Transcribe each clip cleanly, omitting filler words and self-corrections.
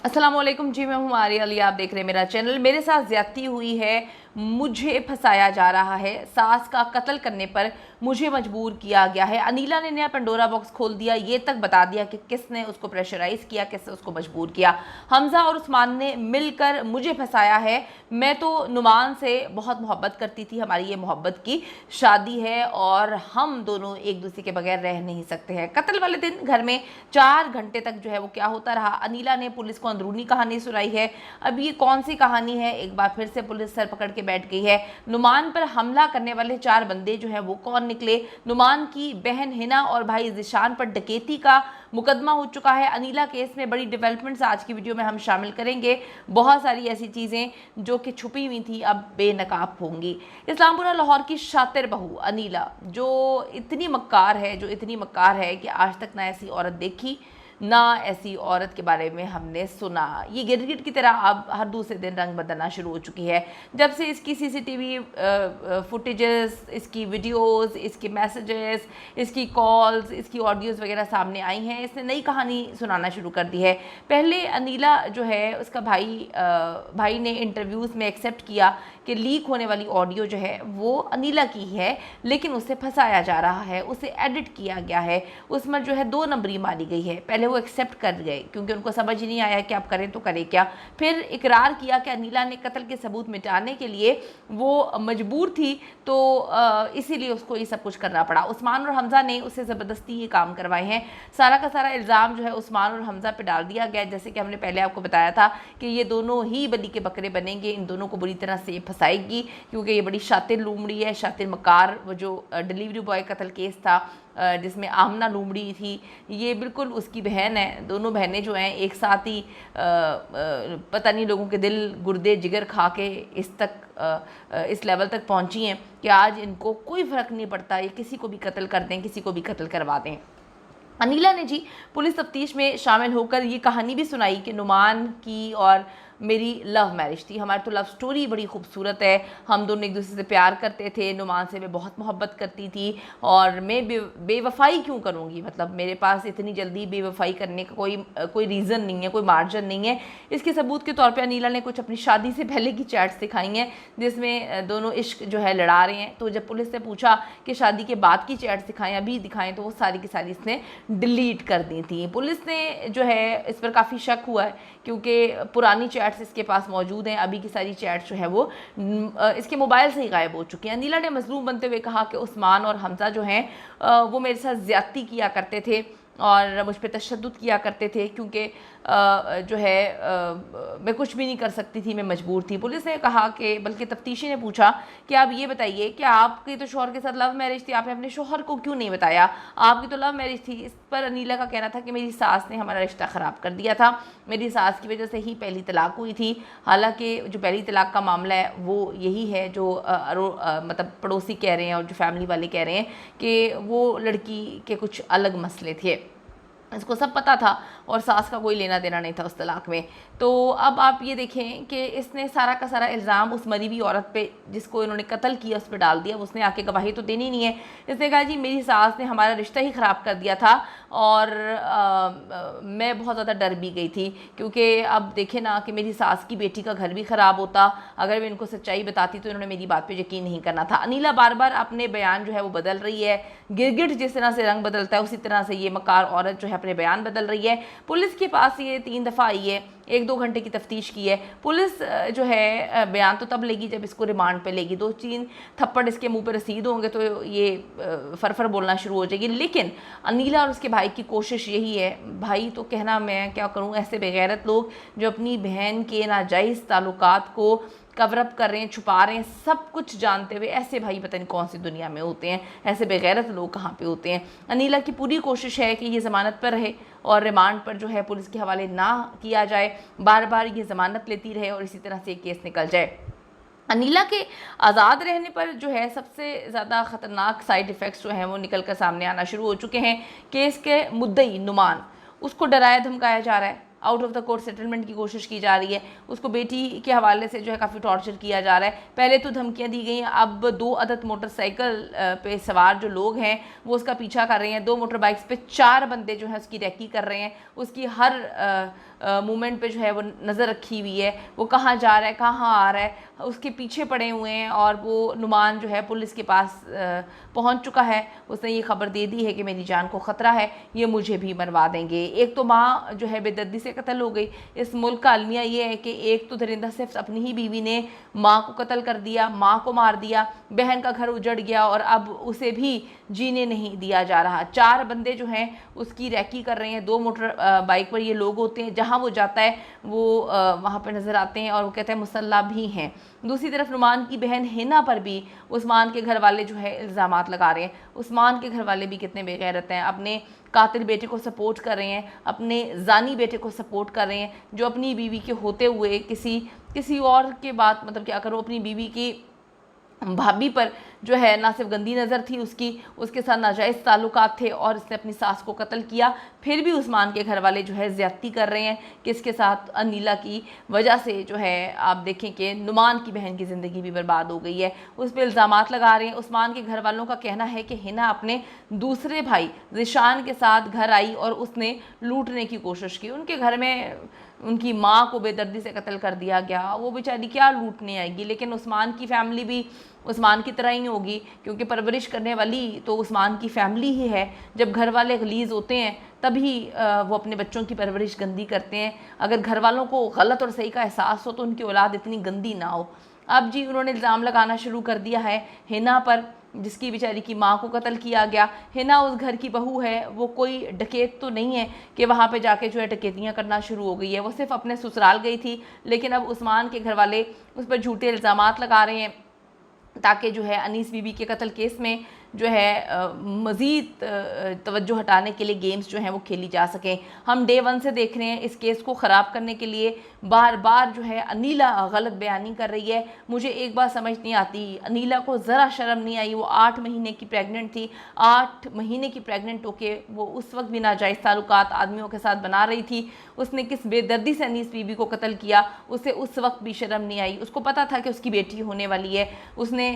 अस्सलाम वालेकुम जी, मैं हूँ आर्या अली। आप देख रहे हैं मेरा चैनल। मेरे साथ ज्यादती हुई है, मुझे फंसाया जा रहा है, सास का कत्ल करने पर मुझे मजबूर किया गया है। अनीला ने नया पंडोरा बॉक्स खोल दिया, ये तक बता दिया कि किसने उसको प्रेशराइज किया, किसने उसको मजबूर किया। हमजा और उस्मान ने मिलकर मुझे फंसाया है। मैं तो नुमान से बहुत मोहब्बत करती थी, हमारी ये मोहब्बत की शादी है और हम दोनों एक दूसरे के बगैर रह नहीं सकते हैं। कत्ल वाले दिन घर में 4 घंटे तक जो है वो क्या होता रहा। अनीला ने पुलिस को अंदरूनी कहानी सुनाई है। अब ये कौन सी कहानी है, एक बार फिर से पुलिस सर पकड़ के बैठ गई है। नुमान पर हमला करने वाले 4 बंदे जो हैं वो कौन निकले। नुमान की बहन हिना और भाई जिशान पर डकैती का मुकदमा हो चुका है। अनीला केस में बड़ी डेवलपमेंट्स आज की वीडियो में हम शामिल करेंगे। बहुत सारी ऐसी चीज़ें जो कि छुपी हुई थी अब बेनकाब होंगी। इस्लामपुरा लाहौर की शातिर बहू अनीला जो इतनी मक्कार है कि आज तक ना ऐसी औरत देखी ना ऐसी औरत के बारे में हमने सुना। ये गिरगिट की तरह अब हर दूसरे दिन रंग बदलना शुरू हो चुकी है। जब से इसकी सीसीटीवी फुटेजेस, इसकी वीडियोस, इसके मैसेजेस, इसकी कॉल्स, इसकी ऑडियोज़ वगैरह सामने आई हैं, इसने नई कहानी सुनाना शुरू कर दी है। पहले अनीला जो है उसका भाई ने इंटरव्यूज़ में एक्सेप्ट किया कि लीक होने वाली ऑडियो जो है वो अनीला की है, लेकिन उसे फंसाया जा रहा है, उसे एडिट किया गया है, उसमें जो है 2 नंबरी मारी गई है। पहले वो एक्सेप्ट कर गए क्योंकि उनको समझ ही नहीं आया कि आप करें तो करें क्या। फिर इकरार किया कि अनीला ने कत्ल के सबूत मिटाने के लिए वो मजबूर थी, तो इसीलिए उसको ये सब कुछ करना पड़ा। उस्मान और हमजा ने उससे ज़बरदस्ती ये काम करवाए हैं। सारा का सारा इल्ज़ाम जो है उस्मान और हमजा पे डाल दिया गया। जैसे कि हमने पहले आपको बताया था कि ये दोनों ही बली के बकरे बनेंगे, इन दोनों को बुरी तरह से फंसाएगी क्योंकि ये बड़ी शातिर लूमड़ी है, शातिर मकार। वो जो डिलीवरी बॉय कत्ल केस था जिसमें आमना लूमड़ी थी, ये बिल्कुल उसकी बहन है। दोनों बहनें जो हैं एक साथ ही पता नहीं लोगों के दिल गुर्दे जिगर खा के इस लेवल तक पहुंची हैं कि आज इनको कोई फ़र्क नहीं पड़ता, ये किसी को भी कत्ल कर दें, किसी को भी कत्ल करवा दें। अनीला ने जी पुलिस तफ्तीश में शामिल होकर ये कहानी भी सुनाई कि नुमान की और मेरी लव मैरिज थी। हमारी तो लव स्टोरी बड़ी खूबसूरत है, हम दोनों एक दूसरे से प्यार करते थे। नुमान से मैं बहुत मोहब्बत करती थी और मैं बेवफाई क्यों करूँगी, मतलब मेरे पास इतनी जल्दी बेवफाई करने का कोई रीज़न नहीं है, कोई मार्जिन नहीं है। इसके सबूत के तौर पे अनीला ने कुछ अपनी शादी से पहले की चैट्स दिखाई हैं जिसमें दोनों इश्क जो है लड़ा रहे हैं। तो जब पुलिस से पूछा कि शादी के बाद की चैट्स दिखाएं, अभी दिखाएं, तो वो सारी की सारी इसने डिलीट कर दी थी। पुलिस ने जो है इस पर काफ़ी शक हुआ है क्योंकि पुरानी चैट्स इसके पास मौजूद हैं, अभी की सारी चैट्स जो है वो इसके मोबाइल से ही गायब हो चुकी हैं। अनीला ने मजलूम बनते हुए कहा कि उस्मान और हमजा जो हैं वो मेरे साथ ज़्यादती किया करते थे और मुझ पर तशद्दुद किया करते थे क्योंकि जो है मैं कुछ भी नहीं कर सकती थी, मैं मजबूर थी। पुलिस ने कहा कि बल्कि तफ्तीशी ने पूछा कि आप ये बताइए कि आपकी तो शौहर के साथ लव मैरिज थी, आपने अपने शौहर को क्यों नहीं बताया, आपकी तो लव मैरिज थी। इस पर अनीला का कहना था कि मेरी सास ने हमारा रिश्ता ख़राब कर दिया था, मेरी सास की वजह से ही पहली तलाक हुई थी। हालांकि जो पहली तलाक का मामला है वो यही है जो मतलब पड़ोसी कह रहे हैं और जो फैमिली वाले कह रहे हैं कि वो लड़की के कुछ अलग मसले थे, इसको सब पता था और सास का कोई लेना देना नहीं था उस तलाक में। तो अब आप ये देखें कि इसने सारा का सारा इल्ज़ाम उस मरी हुई औरत पे जिसको इन्होंने कत्ल किया उस पर डाल दिया। उसने आके गवाही तो देनी नहीं है। इसने कहा जी मेरी सास ने हमारा रिश्ता ही ख़राब कर दिया था और मैं बहुत ज़्यादा डर भी गई थी क्योंकि अब देखें ना कि मेरी सास की बेटी का घर भी ख़राब होता, अगर मैं इनको सच्चाई बताती तो इन्होंने मेरी बात पर यकीन नहीं करना था। अनीला बार बार अपने बयान जो है वो बदल रही है। गिरगिट जिस तरह से रंग बदलता है उसी तरह से ये मकार औरत जो है अपने बयान बदल रही है। पुलिस के पास ये 3 दफ़ा आई है, 1-2 घंटे की तफ्तीश की है। पुलिस जो है बयान तो तब लेगी जब इसको रिमांड पे लेगी, 2-3 थप्पड़ इसके मुंह पे रसीद होंगे तो ये फरफर बोलना शुरू हो जाएगी। लेकिन अनीला और उसके भाई की कोशिश यही है, भाई तो कहना मैं क्या करूं, ऐसे बेगैरत लोग जो अपनी बहन के नाजायज़ ताल्लुकात को कवरअप कर रहे हैं, छुपा रहे हैं, सब कुछ जानते हुए, ऐसे भाई पता नहीं कौन सी दुनिया में होते हैं, ऐसे बेगैरत लोग कहाँ पे होते हैं। अनीला की पूरी कोशिश है कि ये ज़मानत पर रहे और रिमांड पर जो है पुलिस के हवाले ना किया जाए, बार बार ये ज़मानत लेती रहे और इसी तरह से केस निकल जाए। अनीला के आज़ाद रहने पर जो है सबसे ज़्यादा ख़तरनाक साइड इफ़ेक्ट्स जो हैं वो निकल कर सामने आना शुरू हो चुके हैं। केस के मुद्दई नुमान, उसको डराया धमकाया जा रहा है, out of the court settlement की कोशिश की जा रही है, उसको बेटी के हवाले से जो है काफ़ी टॉर्चर किया जा रहा है। पहले तो धमकियां दी गई, अब 2 अदद मोटरसाइकिल पे सवार जो लोग हैं वो उसका पीछा कर रहे हैं। 2 मोटर बाइक्स पे 4 बंदे जो हैं उसकी रैकी कर रहे हैं, उसकी हर मूवमेंट पे जो है वो नज़र रखी हुई है, वो कहाँ जा रहा है, कहाँ आ रहा है, उसके पीछे पड़े हुए हैं। और वो नुमान जो है पुलिस के पास पहुंच चुका है। उसने ये खबर दे दी है कि मेरी जान को ख़तरा है, ये मुझे भी मरवा देंगे। एक तो माँ जो है बेदर्दी से कत्ल हो गई। इस मुल्क का अलमिया ये है कि एक तो दरिंदा सिर्फ अपनी ही बीवी ने माँ को कत्ल कर दिया, माँ को मार दिया, बहन का घर उजड़ गया और अब उसे भी जीने नहीं दिया जा रहा। 4 बंदे जो हैं उसकी रैकी कर रहे हैं। 2 मोटर बाइक पर ये लोग होते हैं, जहाँ वो जाता है वो वहाँ पर नज़र आते हैं और वो कहते हैं मुसल्ला भी हैं। दूसरी तरफ नुमान की बहन हिना पर भी उस्मान के घर वाले जो है इल्ज़ामात लगा रहे हैं। उस्मान के घर वाले भी कितने बेगैरत हैं, अपने कातिल बेटे को सपोर्ट कर रहे हैं, अपने जानी बेटे को सपोर्ट कर रहे हैं, जो अपनी बीवी के होते हुए किसी और के बात मतलब क्या करो, अपनी बीवी की भाभी पर जो है ना सिर्फ गंदी नज़र थी उसके साथ नाजायज़ ताल्लुकात थे और इसने अपनी सास को कत्ल किया। फिर भी उस्मान के घर वाले जो है ज़्यादती कर रहे हैं किसके साथ, अनीला की वजह से जो है आप देखें कि नुमान की बहन की ज़िंदगी भी बर्बाद हो गई है। उस पर इल्ज़ामात लगा रहे हैं। उस्मान के घर वालों का कहना है कि हिना अपने दूसरे भाई ज़िशान के साथ घर आई और उसने लूटने की कोशिश की। उनके घर में उनकी माँ को बेदर्दी से कत्ल कर दिया गया, वो बेचारी क्या लूटने आएगी। लेकिन उस्मान की फैमिली भी उस्मान की तरह ही होगी, क्योंकि परवरिश करने वाली तो उस्मान की फैमिली ही है। जब घर वाले गलीज़ होते हैं तभी वो अपने बच्चों की परवरिश गंदी करते हैं। अगर घर वालों को गलत और सही का एहसास हो तो उनकी औलाद इतनी गंदी ना हो। अब जी उन्होंने इल्ज़ाम लगाना शुरू कर दिया है हिना पर, जिसकी बेचारी की माँ को कत्ल किया गया। हिना उस घर की बहू है, वो कोई डकैत तो नहीं है कि वहाँ पे जाके जो है डकैतियाँ करना शुरू हो गई है। वो सिर्फ अपने ससुराल गई थी। लेकिन अब उस्मान के घर वाले उस पर झूठे इल्ज़ामात लगा रहे हैं ताकि जो है अनीस बीबी के कत्ल केस में जो है मज़ीद तवज्जो हटाने के लिए गेम्स जो हैं वो खेली जा सकें। हम डे 1 से देख रहे हैं इस केस को ख़राब करने के लिए बार बार जो है अनीला गलत बयानी कर रही है। मुझे एक बात समझ नहीं आती, अनीला को ज़रा शर्म नहीं आई। वो 8 महीने की प्रेग्नेंट थी। 8 महीने की प्रेग्नेंट होके वो उस वक्त भी नाजायज़ ताल्लुकात आदमियों के साथ बना रही थी। उसने किस बेदर्दी से अनीस बीबी को कत्ल किया, उसे उस वक्त भी शर्म नहीं आई। उसको पता था कि उसकी बेटी होने वाली है। उसने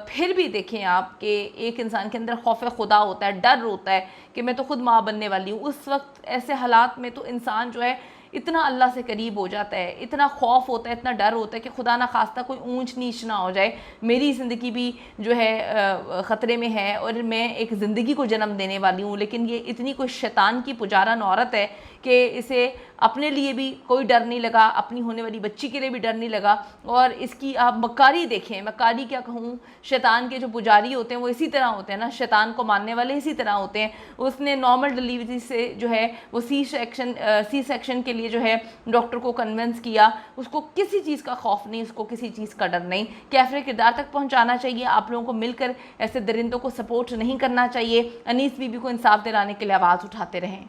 फिर भी देखें आप कि एक इंसान के अंदर खौफ खुदा होता है, डर होता है कि मैं तो खुद माँ बनने वाली हूँ। उस वक्त ऐसे हालात में तो इंसान जो है इतना अल्लाह से करीब हो जाता है, इतना खौफ होता है, इतना डर होता है कि खुदा ना खास्ता कोई ऊंच नीच ना हो जाए, मेरी ज़िंदगी भी जो है ख़तरे में है और मैं एक ज़िंदगी को जन्म देने वाली हूँ। लेकिन ये इतनी कोई शैतान की पुजारन औरत है कि इसे अपने लिए भी कोई डर नहीं लगा, अपनी होने वाली बच्ची के लिए भी डर नहीं लगा। और इसकी आप मक्कारी देखें, मक्कारी क्या कहूँ, शैतान के जो पुजारी होते हैं वो इसी तरह होते हैं ना, शैतान को मानने वाले इसी तरह होते हैं। उसने नॉर्मल डिलीवरी से जो है वो सी सेक्शन के लिए जो है डॉक्टर को कन्विंस किया। उसको किसी चीज़ का खौफ नहीं, उसको किसी चीज़ का डर नहीं। कैफरे किरदार तक पहुँचाना चाहिए। आप लोगों को मिलकर ऐसे दरिंदों को सपोर्ट नहीं करना चाहिए। अनीस बीबी को इंसाफ दिलाने के लिए आवाज़ उठाते रहें।